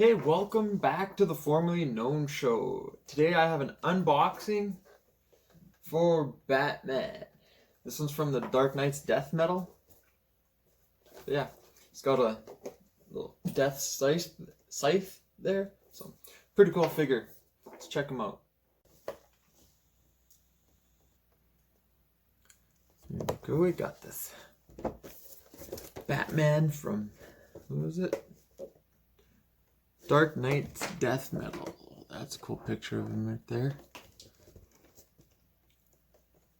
Hey, welcome back to the Formerly Known Show. Today I have an unboxing for Batman. This one's from the Dark Knight's Death Metal. Yeah, it's got a little death scythe there. So, pretty cool figure. Let's check him out. Here we go, we got this Batman from, who is it? Dark Knight's Death Metal. That's a cool picture of him right there.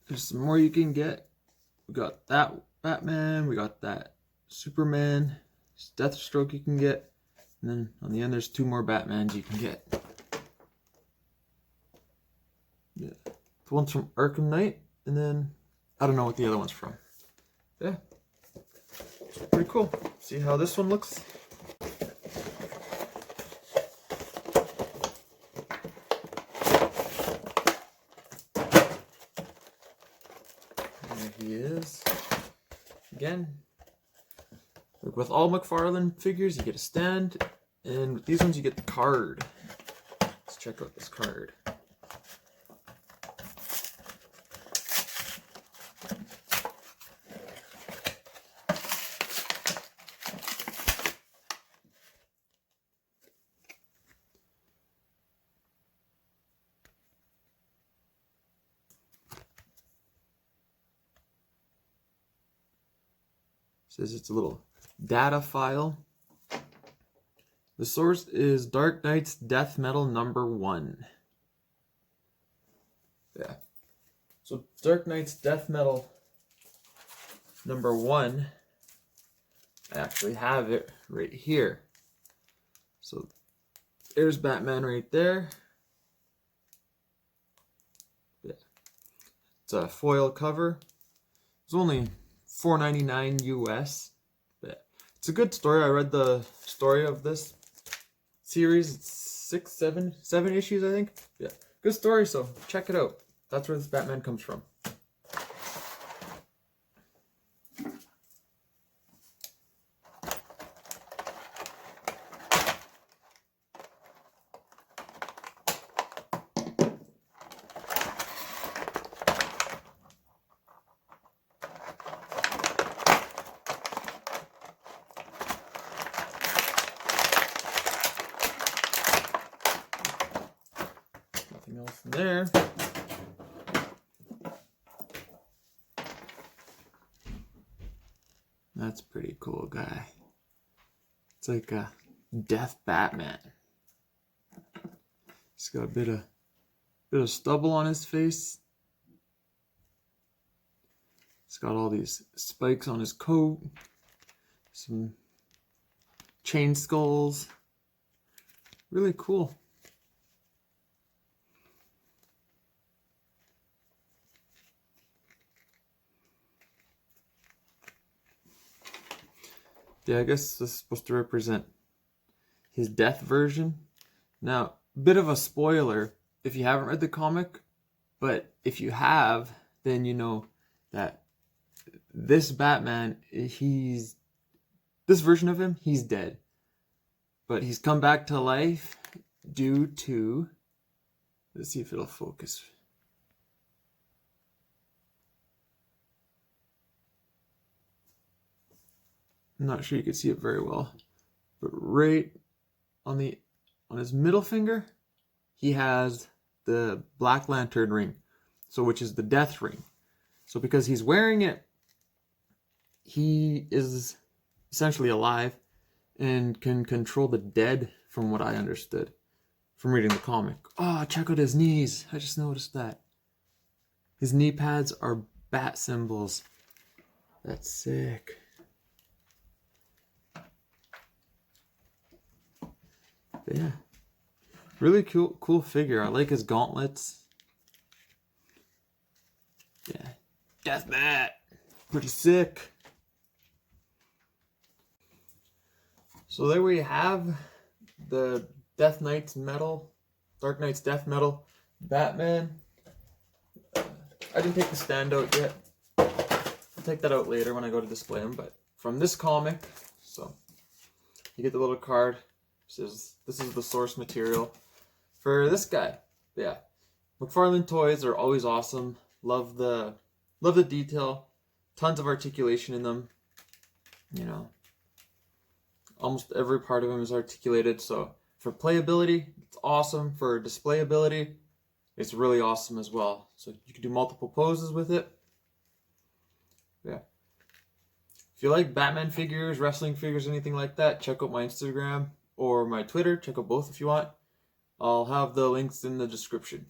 There's some more you can get. We got that Batman, we got that Superman, Deathstroke you can get, and then on the end there's two more Batmans you can get. Yeah. The one's from Arkham Knight, and then I don't know what the other one's from. Yeah. It's pretty cool. See how this one looks? There he is. Again, like with all Mcfarlane figures, you get a stand, and with these ones, you get the card. Let's check out this card. Says it's a little data file. The source is Dark Knight's Death Metal #1. Yeah. So Dark Knight's Death Metal #1. I actually have it right here. So there's Batman right there. Yeah. It's a foil cover. It's only $4.99 US. But it's a good story. I read the story of this series. It's seven issues, I think. Yeah, good story. So check it out. That's where this Batman comes from. Nothing else in there. That's a pretty cool guy. It's like a death Batman. He's got a bit of stubble on his face. He's got all these spikes on his coat. Some chain skulls. Really cool. Yeah, I guess this is supposed to represent his death version. Now, a bit of a spoiler if you haven't read the comic, but if you have, then you know that this Batman, this version of him, he's dead. But he's come back to life due to, let's see if it'll focus. I'm not sure you can see it very well, but right on his middle finger, he has the Black Lantern ring, so which is the death ring. So because he's wearing it, he is essentially alive and can control the dead, from what I understood from reading the comic. Oh, check out his knees. I just noticed that. His knee pads are bat symbols. That's sick. But yeah, really cool figure. I like his gauntlets. Yeah, Death Bat, pretty sick. So there we have the Dark Knight's Death Metal Batman. I didn't take the stand out yet. I'll take that out later when I go to display him. But from this comic, so you get the little card. This is the source material for this guy. Yeah, Mcfarlane Toys are always awesome. Love the detail. Tons of articulation in them. You know, almost every part of them is articulated. So for playability, it's awesome. For displayability, it's really awesome as well. So you can do multiple poses with it. Yeah. If you like Batman figures, wrestling figures, anything like that, check out my Instagram or my Twitter. Check out both if you want. I'll have the links in the description.